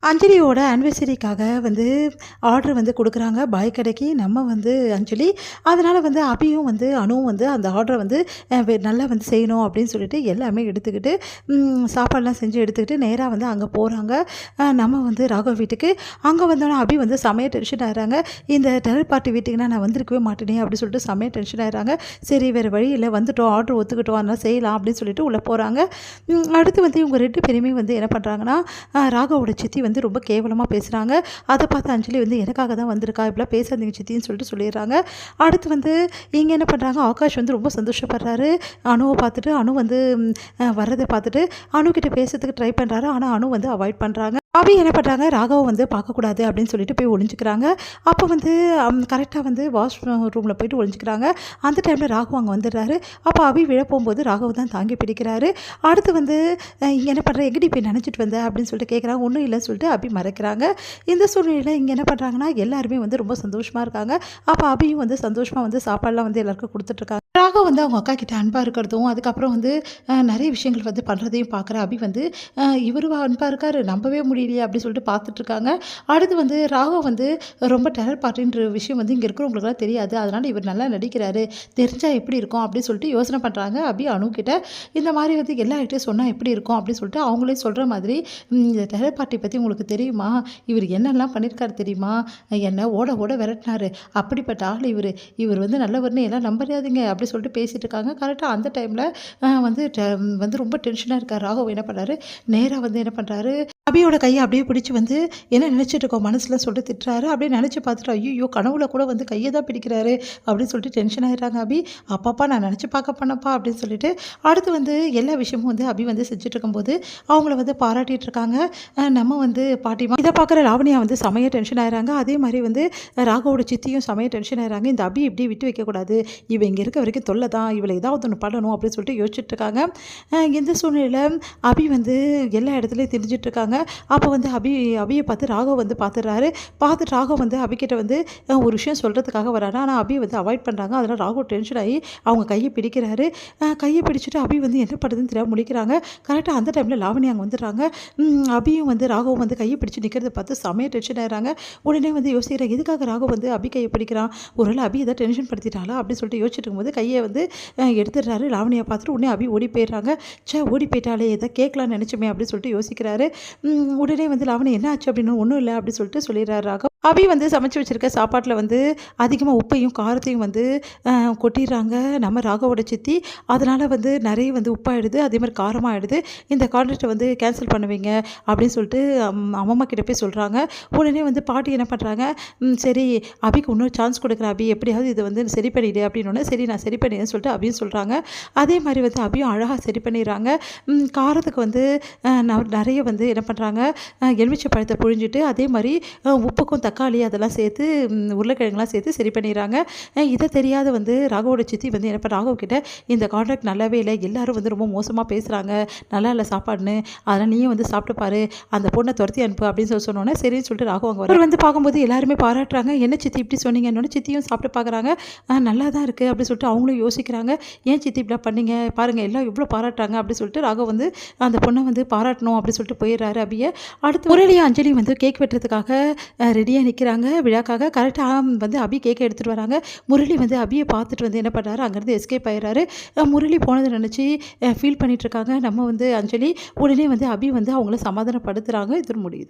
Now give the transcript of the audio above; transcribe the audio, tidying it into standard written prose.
அஞ்சலியோட ஆனிவர்சரிக்காக வந்து ஆர்டர் வந்து குடுக்குறாங்க பாய் கடைக்கு. நம்ம வந்து அஞ்சலி. அதனால வந்து அபியும் வந்து அனுவும் வந்து அந்த ஆர்டர வந்து நல்லா வந்து செய்யணும் அப்படின்னு சொல்லிட்டு எல்லாமே எடுத்துக்கிட்டு சாப்பாடுலாம் செஞ்சு எடுத்துக்கிட்டு நேரா வந்து அங்க போறாங்க. நம்ம வந்து ராகவ் வீட்டுக்கு. அங்க வந்தோனே அபி வந்து செமையா டென்ஷன் ஆகுறாங்க. இந்த டெரர் பார்ட்டி வீட்டுக்குன்னா நான் வந்திருக்கவே மாட்டேனே அப்படின்னு சொல்லிட்டு செமையா டென்ஷன் ஆகுறாங்க. சரி வேறு வழி இல்ல வந்துட்டோம் ஆர்டர் ஒத்துக்கிட்டோம் அதனால செய்யலாம் அப்படின்னு சொல்லிட்டு உள்ள போறாங்க. அடுத்து வந்து இவங்க 2 பேருமே வந்து என்ன பண்றாங்கன்னா, ராகவோட சித்தி வந்து ரொம்ப கேவலமா பேசுறாங்க. அத பார்த்து அஞ்சலி வந்து எனக்காக தான் வந்திருக்கா. இப்படிலாம் பேசாதீங்க சித்தின்னு சொல்லிட்டு சொல்லிடுறாங்க. அடுத்து வந்து இங்க என்ன பண்றாங்க, ஆகாஷ் வந்து ரொம்ப சந்தோஷப்படுறாரு. அனுவ பார்த்துட்டு அனு வந்து வர்றத பார்த்துட்டு அனுகிட்ட பேசுறதுக்கு ட்ரை பண்றாரு. ஆனா அனு வந்து அவாய்ட் பண்றாங்க. அபி என்ன பண்ணுறாங்க, ராகவ வந்து பார்க்கக்கூடாது அப்படின்னு சொல்லிட்டு போய் ஒளிஞ்சுக்கிறாங்க. அப்போ வந்து கரெக்டாக வந்து வாஷ் ரூமில் போயிட்டு ஒளிஞ்சுக்கிறாங்க. அந்த டைமில் ராகவ் அங்கே வந்துடுறாரு. அப்போ அபி விழ போகும்போது ராகவ் தான் தாங்கி பிடிக்கிறாரு. அடுத்து வந்து இங்கே என்ன பண்ணுற எங்கடி போய் நினச்சிட்டு வந்த அப்படின்னு சொல்லிட்டு கேட்குறாங்க. ஒன்றும் இல்லைன்னு சொல்லிட்டு அபி மறைக்கிறாங்க. இந்த சூழ்நிலையில் இங்கே என்ன பண்ணுறாங்கன்னா எல்லாருமே வந்து ரொம்ப சந்தோஷமாக இருக்காங்க. அப்போ அபியும் வந்து சந்தோஷமாக வந்து சாப்பாடெலாம் வந்து எல்லாருக்கும் கொடுத்துட்ருக்காங்க. ராகவ் வந்து அவங்க அக்கா கிட்ட அன்பாக இருக்கிறதும் அதுக்கப்புறம் வந்து நிறைய விஷயங்கள் வந்து பண்ணுறதையும் பார்க்குற அபி வந்து இவரு அன்பாக இருக்காரு நம்பவே முடியலையே அப்படின்னு சொல்லிட்டு பார்த்துட்ருக்காங்க. அடுத்து வந்து ராகவ் வந்து ரொம்ப டெரர் பார்ட்டின்ற விஷயம் வந்து இங்கே இருக்கிறவங்களுக்குலாம் தெரியாது. அதனால் இவர் நல்லா நடிக்கிறாரு, தெரிஞ்சால் எப்படி இருக்கும் அப்படின்னு சொல்லிட்டு யோசனை பண்ணுறாங்க. அபி அனுக்கிட்ட இந்த மாதிரி வந்து எல்லார்கிட்டையும் சொன்னால் எப்படி இருக்கும் அப்படின்னு சொல்லிட்டு அவங்களே சொல்கிற மாதிரி இந்த டெரர் பார்ட்டி பற்றி உங்களுக்கு தெரியுமா, இவர் என்னெல்லாம் பண்ணியிருக்காரு தெரியுமா, என்னை ஓட ஓட விரட்டினாரு, அப்படிப்பட்ட ஆள் இவர் வந்து நல்லவர்னு எல்லாம் நம்பறாதீங்க அப்படி சொல்லிட்டு பேசிகிட்டு இருக்காங்க. கரெக்டாக அந்த டைமில் வந்து ரொம்ப டென்ஷனாக இருக்கார். ராகவ் என்ன பண்ணுறாரு, நேராக வந்து என்ன பண்ணுறாரு, அபியோட கையை அப்படியே பிடிச்சி வந்து என்ன நினச்சிட்டு இருக்கோம் மனசில் சொல்லிட்டு திட்டுறாரு. அப்படியே நினச்சி பார்த்துட்டு ஐயோ கனவுல கூட வந்து கையை தான் பிடிக்கிறாரு அப்படின்னு சொல்லிட்டு டென்ஷன் ஆகிடுறாங்க அபி. அப்பாப்பா நான் நினச்சி பார்க்க பண்ணப்பா அப்படின்னு சொல்லிட்டு அடுத்து வந்து எல்லா விஷயமும் வந்து அபி வந்து செஞ்சுட்டு இருக்கும்போது அவங்கள வந்து பாராட்டிகிட்டு இருக்காங்க. நம்ம வந்து பாட்டிமா இதை பார்க்குற லாவணியா வந்து செமையாக டென்ஷன் ஆகிறாங்க. அதே மாதிரி வந்து ராகவோட சித்தியும் செமையாக டென்ஷன் ஆகிறாங்க. இந்த அபி இப்படி விட்டு வைக்கக்கூடாது, இவன் இங்கே இருக்க வரைக்கும் தொல்லை தான், இவளை ஏதாவது ஒன்று பண்ணணும் அப்படின்னு சொல்லிட்டு யோசிச்சுட்டு இருக்காங்க. இந்த சூழ்நிலையில் அபி வந்து எல்லா இடத்துலையும் தெரிஞ்சிட்டு இருக்காங்க. அப்போ வந்து அபியை பார்த்து ராகவ் வந்து பார்த்துடுறாரு. பார்த்துட்டு ராகவ் வந்து அபிகிட்ட வந்து ஒரு விஷயம் சொல்கிறதுக்காக வராரு. ஆனால் அபி வந்து அவாய்ட் பண்ணுறாங்க. அதனால் ராகவ் டென்ஷன் ஆகி அவங்க கையை பிடிக்கிறாரு. கையை பிடிச்சிட்டு அபி வந்து என்ன பண்ணுறதுன்னு தெரியாமல் முழிக்கிறாங்க. கரெக்டாக அந்த டைமில் லாவணி அங்கே வந்துடுறாங்க. அபியும் வந்து ராகவ் வந்து கையை பிடிச்சி நிற்கிறத பார்த்து செமையாக டென்ஷன் ஆகிறாங்க. உடனே வந்து யோசிக்கிறாங்க எதுக்காக ராகவ் வந்து அபி கையை பிடிக்கிறான், ஒருவேளை அபி எதாவது டென்ஷன் படுத்திட்டாளா அப்படின்னு சொல்லிட்டு யோசிச்சுட்டு இருக்கும்போது கையை வந்து எடுத்துடுறாரு. லாவணியை பார்த்துட்டு உடனே அபி ஓடி போயிடுறாங்க. ஓடி போயிட்டாலே எதை கேட்கலான்னு நினச்சோமே அப்படின்னு சொல்லிட்டு யோசிக்கிறாரு. உடனே வந்து லாவணி என்ன ஆச்சு அப்படின்னு ஒன்றும் இல்லை அப்படின்னு சொல்லிட்டு சொல்லிடுறாரு ராகவ். அபி வந்து சமைச்சு வச்சுருக்க சாப்பாட்டில் வந்து அதிகமாக உப்பையும் காரத்தையும் வந்து கொட்டிடுறாங்க நம்ம ராகவோட சித்தி. அதனால் வந்து நிறைய வந்து உப்பாகிடுது, அதே மாதிரி காரமாகிடுது. இந்த கான்ட்ராக்டை வந்து கேன்சல் பண்ணுவீங்க அப்படின்னு சொல்லிட்டு அம்மா கிட்ட போய் சொல்கிறாங்க. உடனே வந்து பாட்டி என்ன பண்ணுறாங்க, சரி அபிக்கு இன்னொரு சான்ஸ் கொடுக்குறேன் அபி, எப்படியாவது இதை வந்து சரி பண்ணிடு அப்படின்னோடனே சரி நான் சரி பண்ணிடுறேன்னு சொல்லிட்டு அபியும் சொல்கிறாங்க. அதே மாதிரி வந்து அபியும் அழகாக சரி பண்ணிடுறாங்க. காரத்துக்கு வந்து நிறைய வந்து என்ன பண்ணுறாங்க, எலுமிச்சை பழத்தை புழிஞ்சிட்டு அதே மாதிரி உப்புக்கும் தக்காளி அதெல்லாம் சேர்த்து உருளைக்கிழங்குலாம் சேர்த்து சரி பண்ணிடுறாங்க. இதை தெரியாத வந்து ராகவோட சித்தி வந்து என்ன பண்ண ராகவ் கிட்ட இந்த கான்ட்ராக்ட் நல்லாவே இல்லை, எல்லாரும் வந்து ரொம்ப மோசமாக பேசுகிறாங்க, நல்லா இல்லை சாப்பாடுன்னு, அதனால் நீயும் வந்து சாப்பிட்டு பாரு, அந்த பொண்ணை துரத்தி அனுப்பு அப்படின்னு சொன்னோன்னே சரின்னு சொல்லிட்டு ராகவ் அங்கே அவர் வந்து பார்க்கும்போது எல்லாருமே பாராட்டுறாங்க. என்ன சித்தி இப்படி சொன்னீங்கன்னு சித்தியும் சாப்பிட்டு பார்க்குறாங்க. நல்லா தான் இருக்குது அப்படின்னு சொல்லிட்டு அவங்களும் யோசிக்கிறாங்க. ஏன் சித்தி இப்படி பண்ணீங்க பாருங்கள் எல்லாம் எவ்வளோ பாராட்டுறாங்க அப்படின்னு சொல்லிட்டு ராகவ் வந்து அந்த பொண்ணை வந்து பாராட்டணும் அப்படின்னு சொல்லிட்டு போயிடுறாரு அபியை. அடுத்து முரளியும் அஞ்சலி வந்து கேக் வெட்டுறதுக்காக ரெடியாக நிற்கிறாங்க விழாக்காக. கரெக்டாக வந்து அபி கேக்கை எடுத்துகிட்டு வராங்க. முரளி வந்து அபியை பார்த்துட்டு வந்து என்ன பண்ணுறாரு, அங்கேருந்து எஸ்கேப் ஆயிடுறாரு. முரளி போனதை நினச்சி ஃபீல் பண்ணிகிட்ருக்காங்க நம்ம வந்து அஞ்சலி. உடனே வந்து அபி வந்து அவங்கள சமாதானப்படுத்துகிறாங்க. இது முடியுது.